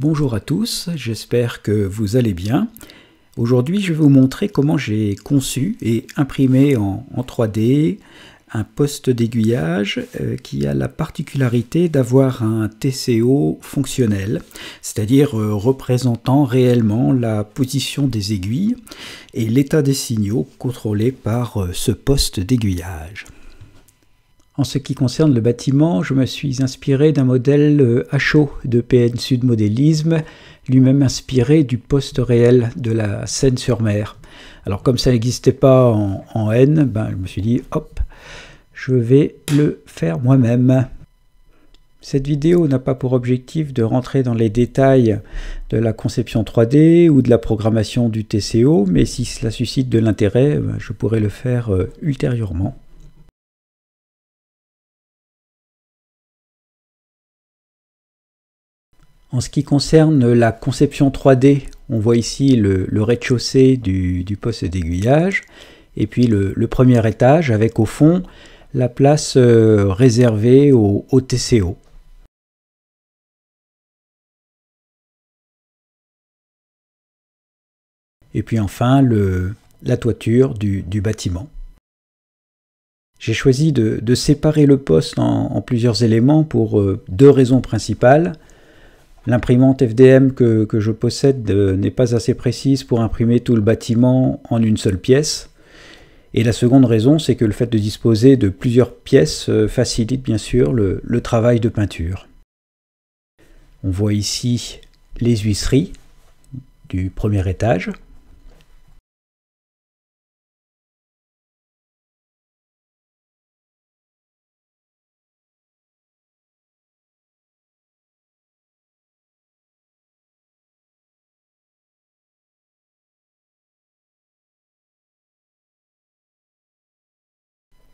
Bonjour à tous, j'espère que vous allez bien. Aujourd'hui, je vais vous montrer comment j'ai conçu et imprimé en 3D un poste d'aiguillage qui a la particularité d'avoir un TCO fonctionnel, c'est-à-dire représentant réellement la position des aiguilles et l'état des signaux contrôlés par ce poste d'aiguillage. En ce qui concerne le bâtiment, je me suis inspiré d'un modèle HO de PN Sud Modélisme, lui-même inspiré du poste réel de la Seine-sur-Mer. Alors comme ça n'existait pas en N, je me suis dit hop, je vais le faire moi-même. Cette vidéo n'a pas pour objectif de rentrer dans les détails de la conception 3D ou de la programmation du TCO, mais si cela suscite de l'intérêt, je pourrai le faire ultérieurement. En ce qui concerne la conception 3D, on voit ici le rez-de-chaussée du poste d'aiguillage et puis le premier étage avec au fond la place réservée au TCO. Et puis enfin la toiture du bâtiment. J'ai choisi de séparer le poste en plusieurs éléments pour deux raisons principales. L'imprimante FDM que je possède n'est pas assez précise pour imprimer tout le bâtiment en une seule pièce. Et la seconde raison, c'est que le fait de disposer de plusieurs pièces facilite bien sûr le travail de peinture. On voit ici les huisseries du premier étage.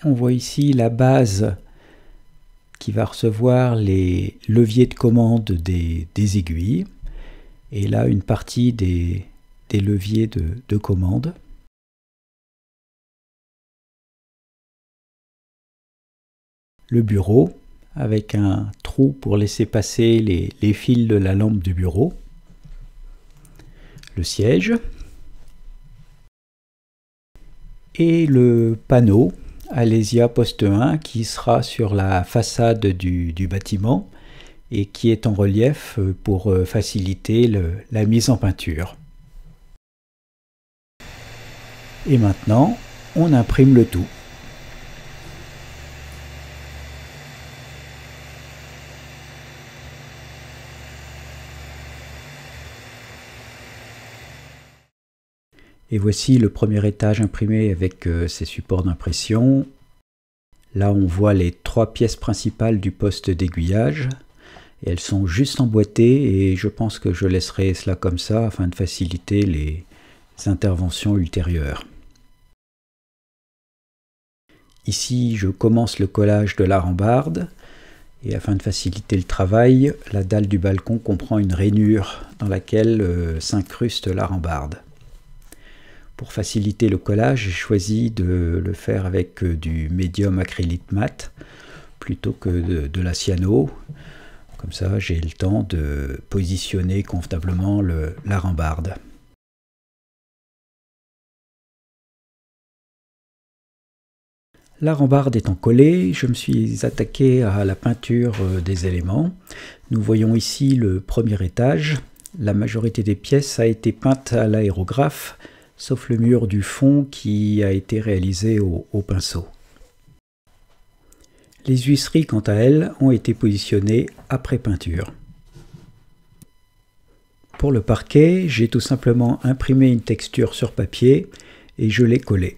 On voit ici la base qui va recevoir les leviers de commande des aiguilles et là une partie des leviers de commande. Le bureau avec un trou pour laisser passer les fils de la lampe du bureau. Le siège et le panneau Alésia Poste 1 qui sera sur la façade du bâtiment et qui est en relief pour faciliter la mise en peinture. Et maintenant, on imprime le tout. Et voici le premier étage imprimé avec ses supports d'impression. Là, on voit les trois pièces principales du poste d'aiguillage. Et elles sont juste emboîtées et je pense que je laisserai cela comme ça afin de faciliter les interventions ultérieures. Ici, je commence le collage de la rambarde. Et afin de faciliter le travail, la dalle du balcon comprend une rainure dans laquelle s'incruste la rambarde. Pour faciliter le collage, j'ai choisi de le faire avec du médium acrylite mat plutôt que de la cyano. Comme ça, j'ai le temps de positionner convenablement la rambarde. La rambarde étant collée, je me suis attaqué à la peinture des éléments. Nous voyons ici le premier étage. La majorité des pièces a été peinte à l'aérographe, sauf le mur du fond qui a été réalisé au pinceau. Les huisseries, quant à elles, ont été positionnées après peinture. Pour le parquet, j'ai tout simplement imprimé une texture sur papier et je l'ai collée.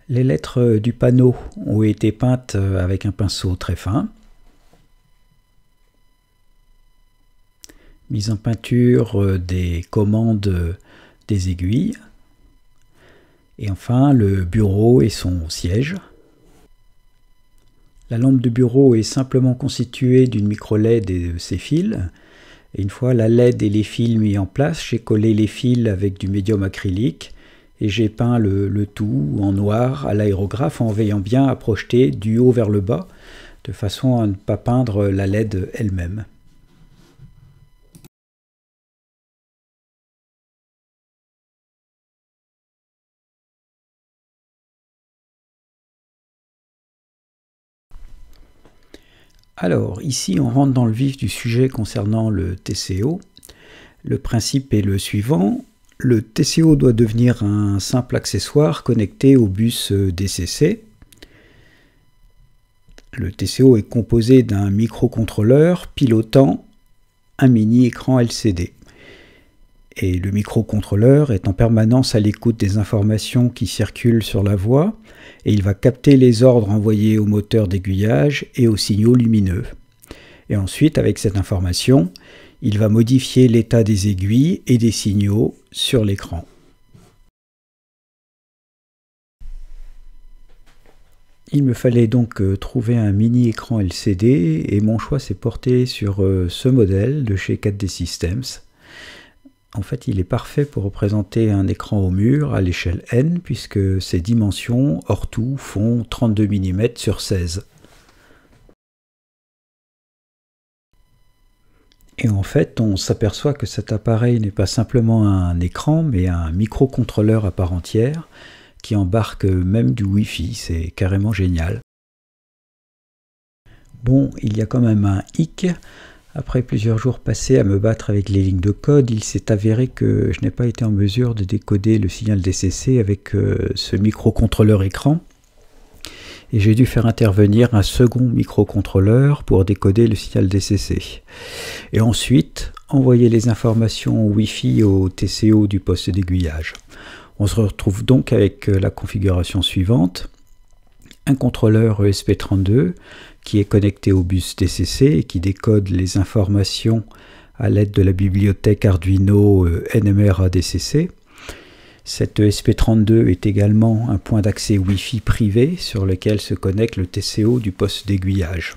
Les lettres du panneau ont été peintes avec un pinceau très fin. Mise en peinture des commandes des aiguilles. Et enfin, le bureau et son siège. La lampe de bureau est simplement constituée d'une micro-LED et de ses fils. Et une fois la LED et les fils mis en place, j'ai collé les fils avec du médium acrylique et j'ai peint le tout en noir à l'aérographe en veillant bien à projeter du haut vers le bas de façon à ne pas peindre la LED elle-même. Alors, ici, on rentre dans le vif du sujet concernant le TCO. Le principe est le suivant. Le TCO doit devenir un simple accessoire connecté au bus DCC. Le TCO est composé d'un microcontrôleur pilotant un mini-écran LCD. Et le microcontrôleur est en permanence à l'écoute des informations qui circulent sur la voie et il va capter les ordres envoyés au moteur d'aiguillage et aux signaux lumineux. Et ensuite, avec cette information, il va modifier l'état des aiguilles et des signaux sur l'écran. Il me fallait donc trouver un mini-écran LCD et mon choix s'est porté sur ce modèle de chez 4D Systems. En fait, il est parfait pour représenter un écran au mur à l'échelle N, puisque ses dimensions, hors tout, font 32 mm sur 16. Et en fait, on s'aperçoit que cet appareil n'est pas simplement un écran, mais un microcontrôleur à part entière, qui embarque même du Wi-Fi, c'est carrément génial. Bon, il y a quand même un hic. Après plusieurs jours passés à me battre avec les lignes de code, il s'est avéré que je n'ai pas été en mesure de décoder le signal DCC avec ce microcontrôleur écran. Et j'ai dû faire intervenir un second microcontrôleur pour décoder le signal DCC. Et ensuite, envoyer les informations Wi-Fi au TCO du poste d'aiguillage. On se retrouve donc avec la configuration suivante. Un contrôleur ESP32 qui est connecté au bus DCC et qui décode les informations à l'aide de la bibliothèque Arduino NMR ADCC. Cet ESP32 est également un point d'accès Wi-Fi privé sur lequel se connecte le TCO du poste d'aiguillage.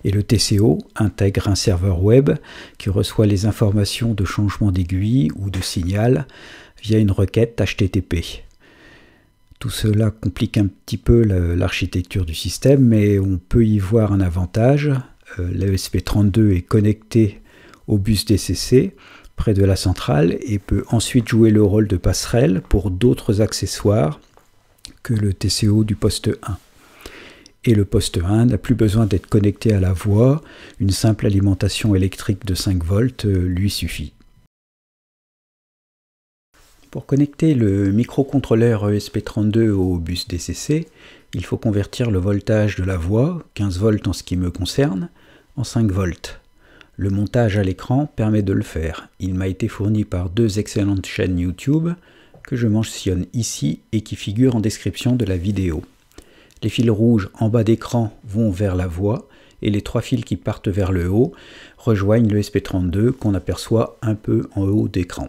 Et le TCO intègre un serveur web qui reçoit les informations de changement d'aiguille ou de signal via une requête HTTP. Tout cela complique un petit peu l'architecture du système, mais on peut y voir un avantage. L'ESP32 est connecté au bus DCC près de la centrale et peut ensuite jouer le rôle de passerelle pour d'autres accessoires que le TCO du poste 1. Et le poste 1 n'a plus besoin d'être connecté à la voie, une simple alimentation électrique de 5 volts lui suffit. Pour connecter le microcontrôleur ESP32 au bus DCC, il faut convertir le voltage de la voie, 15 volts en ce qui me concerne, en 5 volts. Le montage à l'écran permet de le faire. Il m'a été fourni par 2 excellentes chaînes YouTube que je mentionne ici et qui figurent en description de la vidéo. Les fils rouges en bas d'écran vont vers la voie et les 3 fils qui partent vers le haut rejoignent le ESP32 qu'on aperçoit un peu en haut d'écran.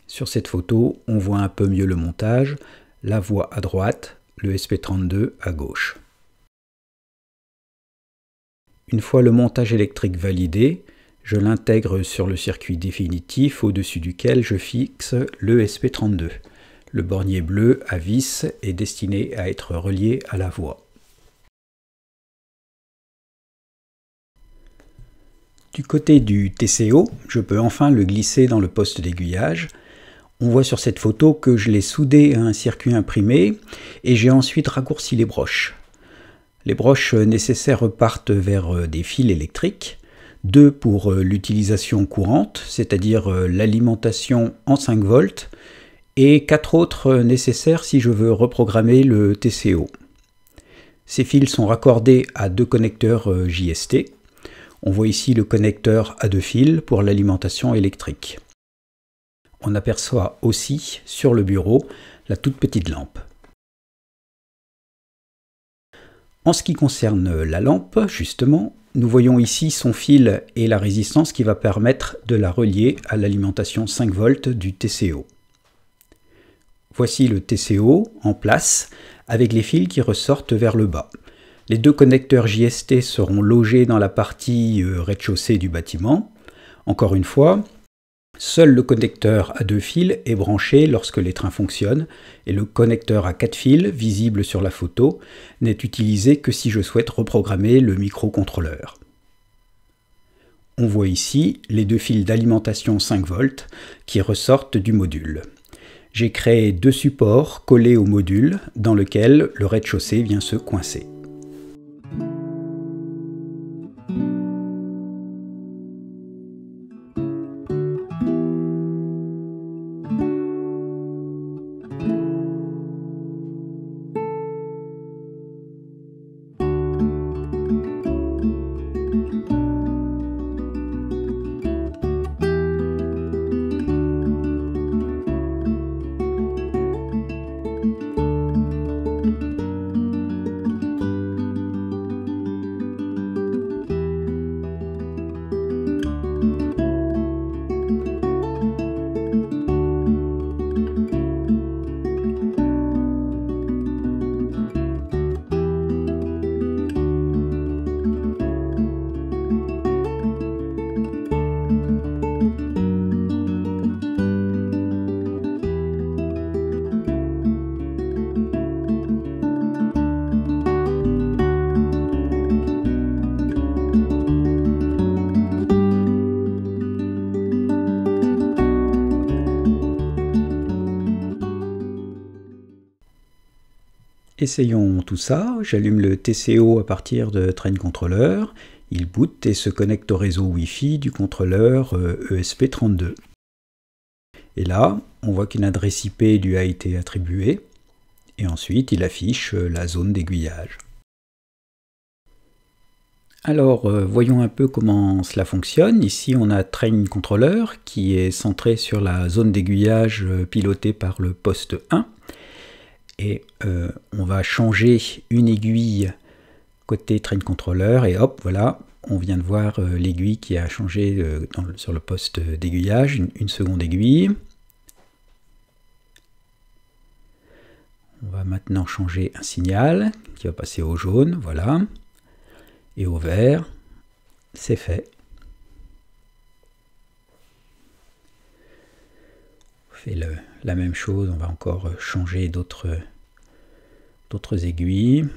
Sur cette photo, on voit un peu mieux le montage, la voie à droite, le ESP32 à gauche. Une fois le montage électrique validé, je l'intègre sur le circuit définitif au-dessus duquel je fixe le ESP32. Le bornier bleu à vis est destiné à être relié à la voie. Du côté du TCO, je peux enfin le glisser dans le poste d'aiguillage. On voit sur cette photo que je l'ai soudé à un circuit imprimé et j'ai ensuite raccourci les broches. Les broches nécessaires repartent vers des fils électriques, 2 pour l'utilisation courante, c'est-à-dire l'alimentation en 5 volts, et 4 autres nécessaires si je veux reprogrammer le TCO. Ces fils sont raccordés à 2 connecteurs JST. On voit ici le connecteur à 2 fils pour l'alimentation électrique. On aperçoit aussi sur le bureau la toute petite lampe. En ce qui concerne la lampe, justement, nous voyons ici son fil et la résistance qui va permettre de la relier à l'alimentation 5 volts du TCO. Voici le TCO en place avec les fils qui ressortent vers le bas. Les 2 connecteurs JST seront logés dans la partie rez-de-chaussée du bâtiment. Encore une fois, Seul le connecteur à 2 fils est branché lorsque les trains fonctionnent et le connecteur à 4 fils, visible sur la photo, n'est utilisé que si je souhaite reprogrammer le microcontrôleur. On voit ici les 2 fils d'alimentation 5 volts qui ressortent du module. J'ai créé 2 supports collés au module dans lequel le rez-de-chaussée vient se coincer. Essayons tout ça. J'allume le TCO à partir de Train Controller. Il boot et se connecte au réseau Wi-Fi du contrôleur ESP32. Et là, on voit qu'une adresse IP lui a été attribuée. Et ensuite, il affiche la zone d'aiguillage. Alors, voyons un peu comment cela fonctionne. Ici, on a Train Controller qui est centré sur la zone d'aiguillage pilotée par le poste 1. Et on va changer une aiguille côté Train Controller et hop, voilà, on vient de voir l'aiguille qui a changé sur le poste d'aiguillage, une seconde aiguille. On va maintenant changer un signal qui va passer au jaune, voilà, et au vert, c'est fait. On fait la même chose, on va encore changer d'autres aiguilles.